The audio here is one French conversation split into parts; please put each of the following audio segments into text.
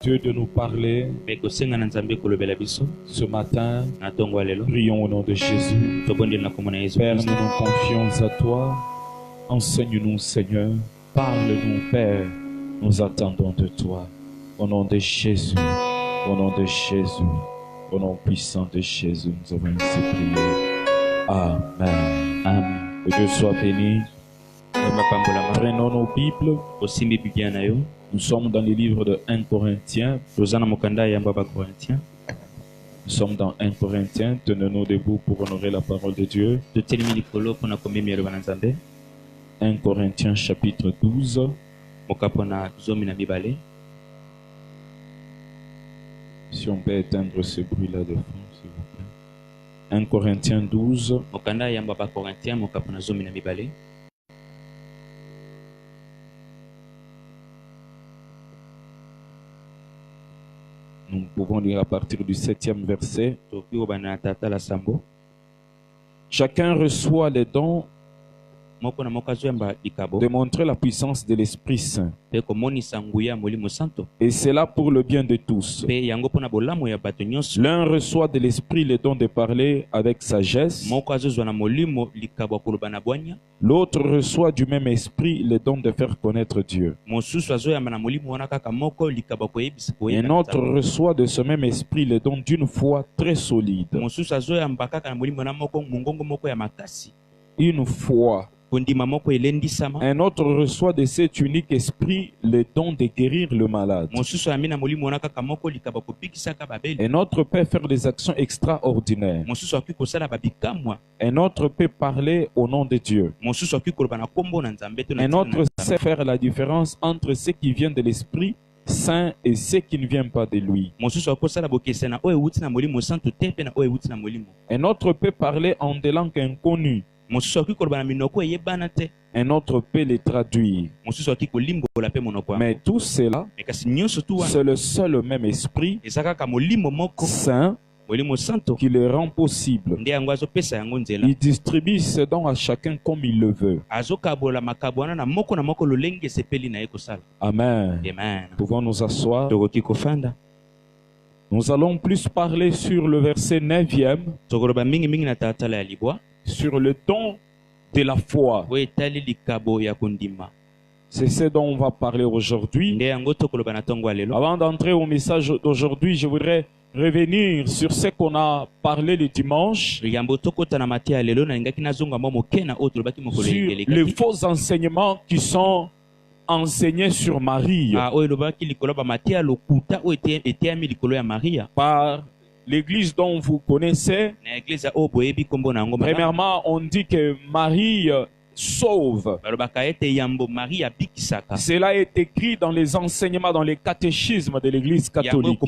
Dieu de nous parler ce matin. Prions au nom de Jésus. Père, nous nous confions à toi. Enseigne-nous, Seigneur. Parle-nous, Père. Nous attendons de toi. Au nom de Jésus. Au nom de Jésus. Au nom puissant de Jésus, nous avons ainsi prié. Amen. Amen. Que Dieu soit béni. Prenons nos Bibles. Nous sommes dans le livre de 1 Corinthiens. Nous sommes dans 1 Corinthiens. Tenons-nous debout pour honorer la parole de Dieu. 1 Corinthiens chapitre 12. Si on peut éteindre ce bruit-là de fond, s'il vous plaît. 1 Corinthiens 12. Nous pouvons lire à partir du 7e verset. Chacun reçoit les dons de montrer la puissance de l'Esprit Saint. Et c'est là pour le bien de tous. L'un reçoit de l'Esprit le don de parler avec sagesse. L'autre reçoit du même Esprit le don de faire connaître Dieu. Un autre reçoit de ce même Esprit le don d'une foi très solide. Une foi. Un autre reçoit de cet unique esprit le don de guérir le malade. Un autre peut faire des actions extraordinaires. Un autre peut parler au nom de Dieu. Un autre sait faire la différence entre ce qui vient de l'Esprit Saint et ce qui ne vient pas de lui. Un autre peut parler en des langues inconnues. Un autre peut les traduire. Mais tout cela, c'est le seul même esprit saint qui le rend possible. Il distribue ses dons à chacun comme il le veut. Amen. Pouvons nous asseoir. Nous allons plus parler sur le verset 9e. Sur le don de la foi. C'est ce dont on va parler aujourd'hui. Avant d'entrer au message d'aujourd'hui, je voudrais revenir sur ce qu'on a parlé le dimanche. Sur les faux enseignements qui sont enseignés sur Marie. Par l'église dont vous connaissez. Premièrement, on dit que Marie sauve. Cela est écrit dans les enseignements, dans les catéchismes de l'église catholique.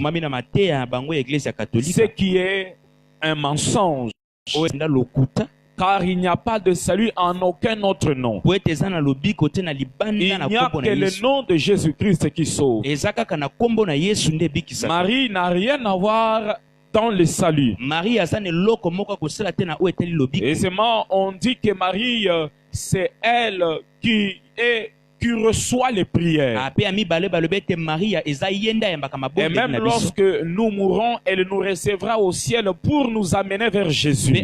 Ce qui est un mensonge. Car il n'y a pas de salut en aucun autre nom. Il n'y a que le nom de Jésus-Christ qui sauve. Marie n'a rien à voir dans le salut. Et seulement on dit que Marie, c'est elle qui reçoit les prières. Et même lorsque nous mourrons, elle nous recevra au ciel pour nous amener vers Jésus. Ce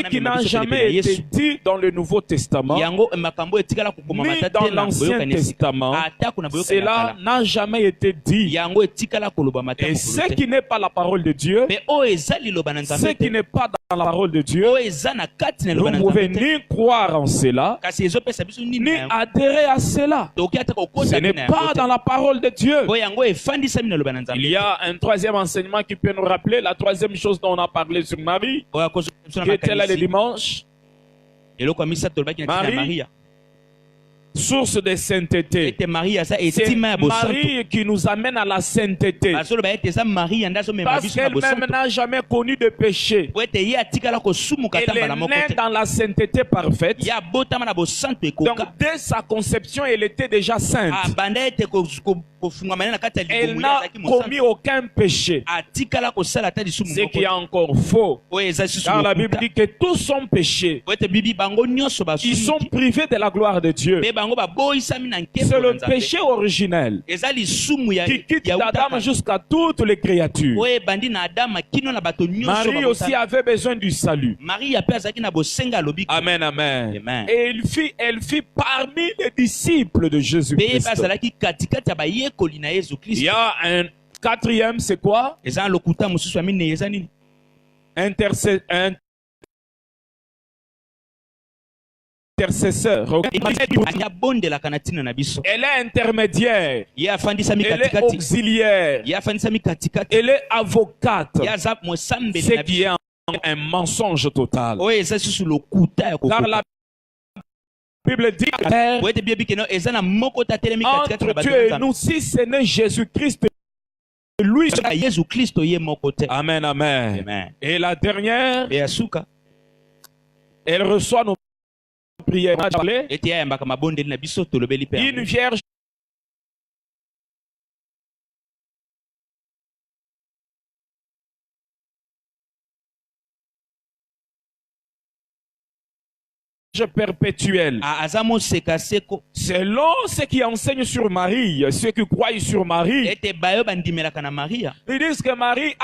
qui n'a jamais été dit dans le Nouveau Testament, ni dans l'Ancien Testament, cela n'a jamais été dit. Et ce qui n'est pas la parole de Dieu, ce qui n'est pas dans la parole de Dieu, vous ne pouvez ni croire en cela, ni adhérer à cela. Ce n'est pas dans la parole de Dieu. Il y a un troisième enseignement qui peut nous rappeler la troisième chose dont on a parlé sur Marie, qui était là le dimanche. Marie, source de sainteté. C'est Marie qui nous amène à la sainteté. Parce qu'elle-même n'a jamais connu de péché. Elle est née dans la sainteté parfaite. Donc dès sa conception, elle était déjà sainte. Elle n'a commis aucun péché. Ce qui est encore faux. Car la Bible dit que tous sont péchés. Ils sont privés de la gloire de Dieu. C'est le péché originel qui quitte Adam jusqu'à toutes les créatures. Marie aussi avait besoin du salut. Amen, amen. Et elle fit parmi les disciples de Jésus-Christ. Il y a un quatrième, c'est quoi? Intercesseur. Elle est intermédiaire. Elle est auxiliaire. Elle est avocate. Ce qui est un mensonge total. Car la Bible dit entre Dieu et nous, si ce n'est Jésus-Christ, lui. Amen, amen. Et la dernière, elle reçoit nos prières. Une vierge perpétuelle. Selon ce qui enseigne sur Marie, ceux qui croient sur Marie, ils disent que Marie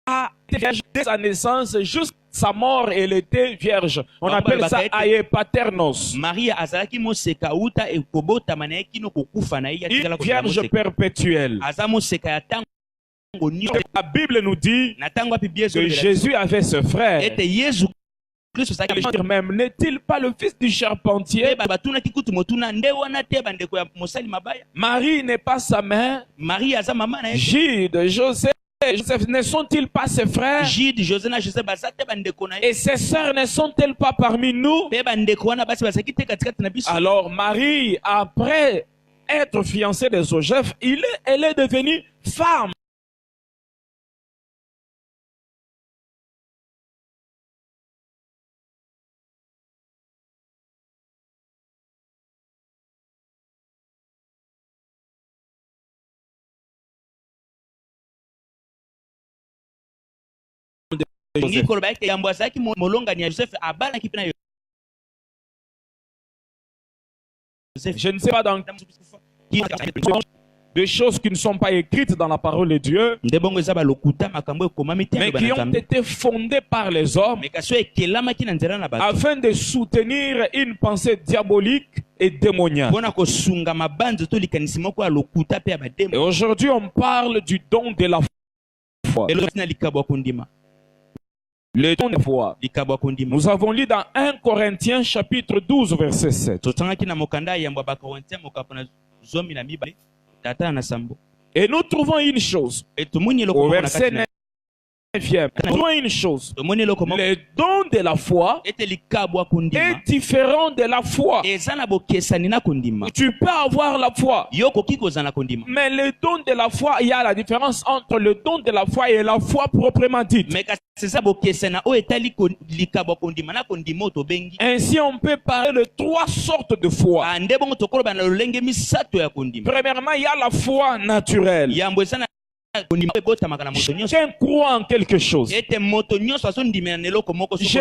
a été vierge dès sa naissance jusqu'à sa mort, elle était vierge. On appelle ça aie paternos. Une vierge perpétuelle. La Bible nous dit que Jésus avait ce frère. Même n'est-il pas le fils du charpentier? Marie n'est pas sa mère. Jude, Joseph ne sont-ils pas ses frères? Et ses sœurs ne sont-elles pas parmi nous? Alors Marie, après être fiancée de Joseph, elle est devenue femme. Je ne sais pas dans des choses qui ne sont pas écrites dans la parole de Dieu, mais qui ont été fondées par les hommes afin de soutenir une pensée diabolique et démoniaque. Et aujourd'hui, on parle du don de la foi. Le don de la foi. Nous avons lu dans 1 Corinthiens chapitre 12 verset 7. Et nous trouvons une chose au verset 9. Nous trouvons une chose. Le don de la foi est différent de la foi. Tu peux avoir la foi, mais le don de la foi, il y a la différence entre le don de la foi et la foi proprement dite. Ainsi, on peut parler de trois sortes de foi. Premièrement, il y a la foi naturelle. Chacun croit en quelque chose. Je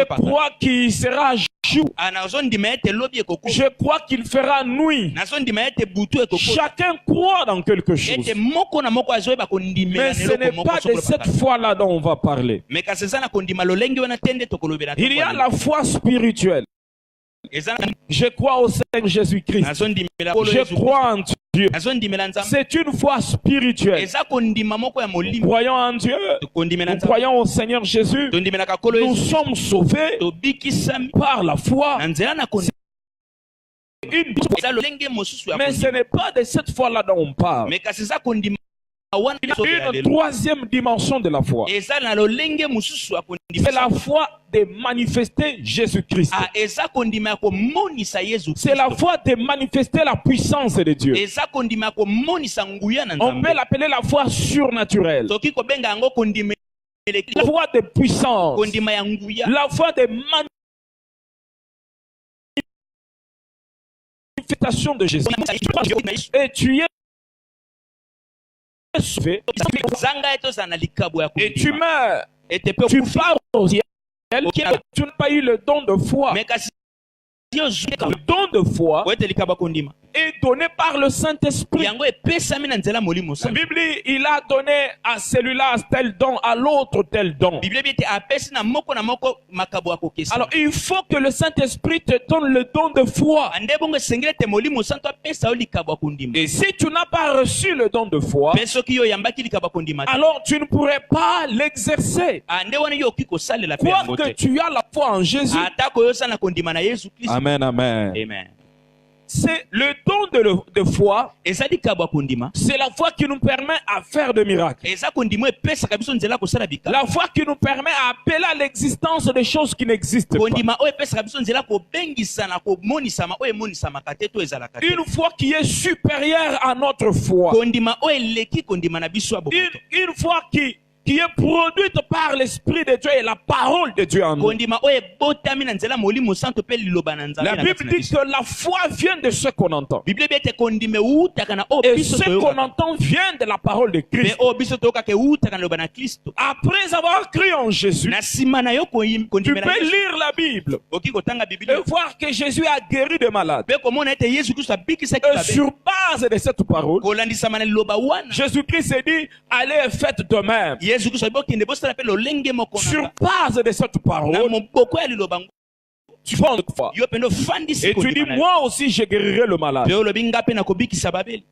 crois qu'il sera jour. Je crois qu'il fera nuit. Chacun croit dans quelque chose. Mais ce n'est pas de cette foi-là dont on va parler. Il y a la foi spirituelle. Je crois au Seigneur Jésus-Christ. Je crois en Dieu. C'est une foi spirituelle. Nous croyons en Dieu. Nous croyons au Seigneur Jésus. Nous sommes sauvés par la foi. Mais ce n'est pas de cette foi-là dont on parle. Il y a une troisième dimension de la foi. C'est la foi de manifester Jésus-Christ. C'est la foi de manifester la puissance de Dieu. On peut l'appeler la foi surnaturelle. La foi de puissance. La foi de manifestation de Jésus. Et tu es sauvé et tu meurs et tu pars au ciel, tu n'as pas eu le don de foi. Le don de foi est donné par le Saint-Esprit. La Bible, il a donné à celui-là tel don, à l'autre tel don. Alors il faut que le Saint-Esprit te donne le don de foi. Et si tu n'as pas reçu le don de foi, alors tu ne pourrais pas l'exercer. Quoique tu as la foi en Jésus. Amen, amen. Amen. C'est le don de foi. C'est la foi qui nous permet à faire de miracles. La foi qui nous permet à appeler à l'existence des choses qui n'existent pas. Une foi qui est supérieure à notre foi. Une foi qui est produite par l'Esprit de Dieu et la parole de Dieu en nous. La Bible dit que la foi vient de ce qu'on entend. Et ce qu'on entend vient de la parole de Christ. Après avoir cru en Jésus, tu peux lire la Bible et voir que Jésus a guéri des malades. Et sur base de cette parole, Jésus-Christ a dit, allez faites de même. Sur base de cette parole, tu prends une foi. Et tu dis, moi aussi je guérirai le malade.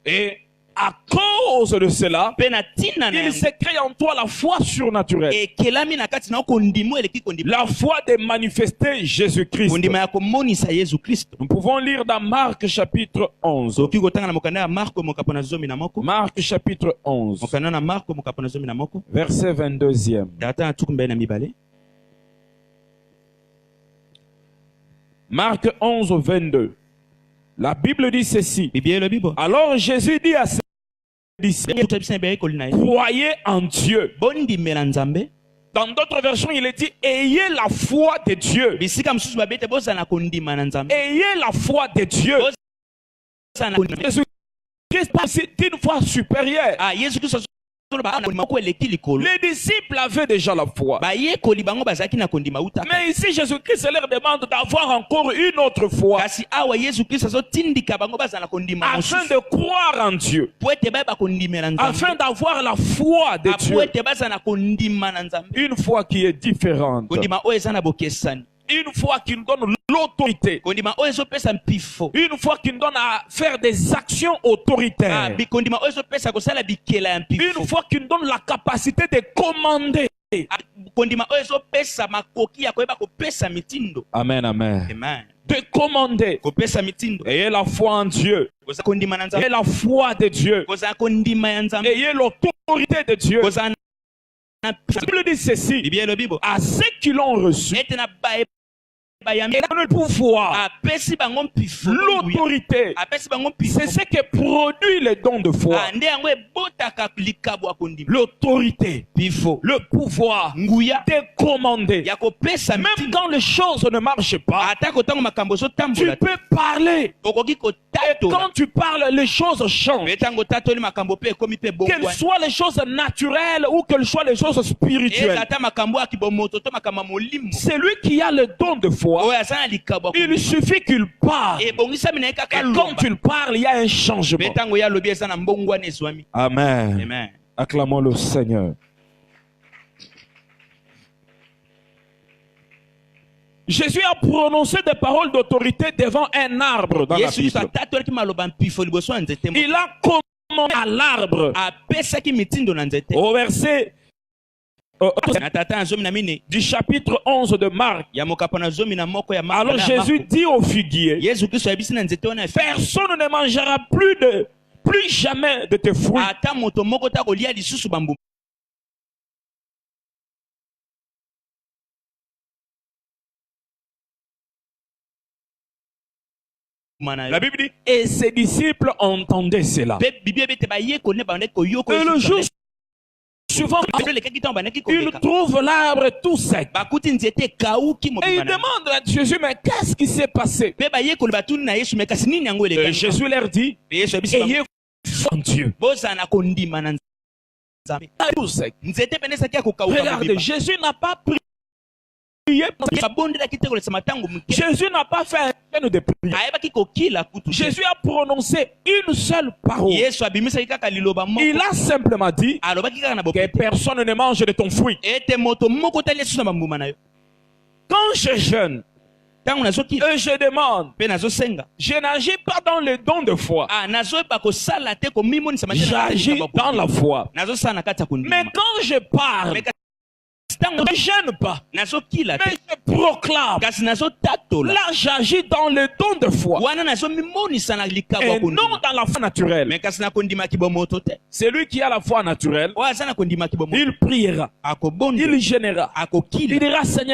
Et à cause de cela, il se crée en toi la foi surnaturelle. La foi de manifester Jésus-Christ. Nous pouvons lire dans Marc chapitre 11. Marc chapitre 11. Verset 22e. Marc 11, 22. La Bible dit ceci. Alors Jésus dit à ses disciples, croyez en Dieu. Dans d'autres versions, il est dit, ayez la foi de Dieu. Ayez la foi de Dieu. Jésus-Christ c'est une foi supérieure. Les disciples avaient déjà la foi. Mais ici, Jésus-Christ leur demande d'avoir encore une autre foi. Afin de croire en Dieu. Afin d'avoir la foi de Dieu. Une foi qui est différente. Une foi qui nous donne l'autorité. Une foi qui nous donne à faire des actions autoritaires. Une foi qui nous donne la capacité de commander. Amen, amen. De commander. Ayez la foi en Dieu. Ayez la foi de Dieu. Ayez l'autorité de Dieu. La Bible dit ceci. À ceux qui l'ont reçu, et le pouvoir, l'autorité, c'est ce que produit le don de foi. L'autorité, le pouvoir de commander. Même quand les choses ne marchent pas, tu peux parler. Et quand tu parles, les choses changent. Qu'elles soient les choses naturelles ou qu'elles soient les choses spirituelles. C'est lui qui a le don de foi. Il suffit qu'il parle. Et quand il parle, il y a un changement. Amen. Amen. Acclamons le Seigneur. Jésus a prononcé des paroles d'autorité devant un arbre dans la Bible. Il a commandé à l'arbre. Au verset du chapitre 11 de Marc. Alors Jésus dit au figuier, personne ne mangera plus jamais de tes fruits. La Bible dit, et ses disciples entendaient cela. Et le jour suivant, il trouve l'arbre tout sec. Et il demande à Jésus, mais qu'est-ce qui s'est passé? Et Jésus leur dit, ayez foi en Dieu. Regardez, Jésus n'a pas prié. Jésus n'a pas fait un jeûne de prière. Jésus a prononcé une seule parole. Il a simplement dit que personne ne mange de ton fruit. Quand je jeûne, je demande, je n'agis pas dans le don de foi, j'agis dans la foi. Mais quand je parle, je ne gêne pas, mais je proclame. Là, j'agis dans le don de foi et non dans la foi naturelle. Celui qui a la foi naturelle, il priera, il gênera, il dira Seigneur,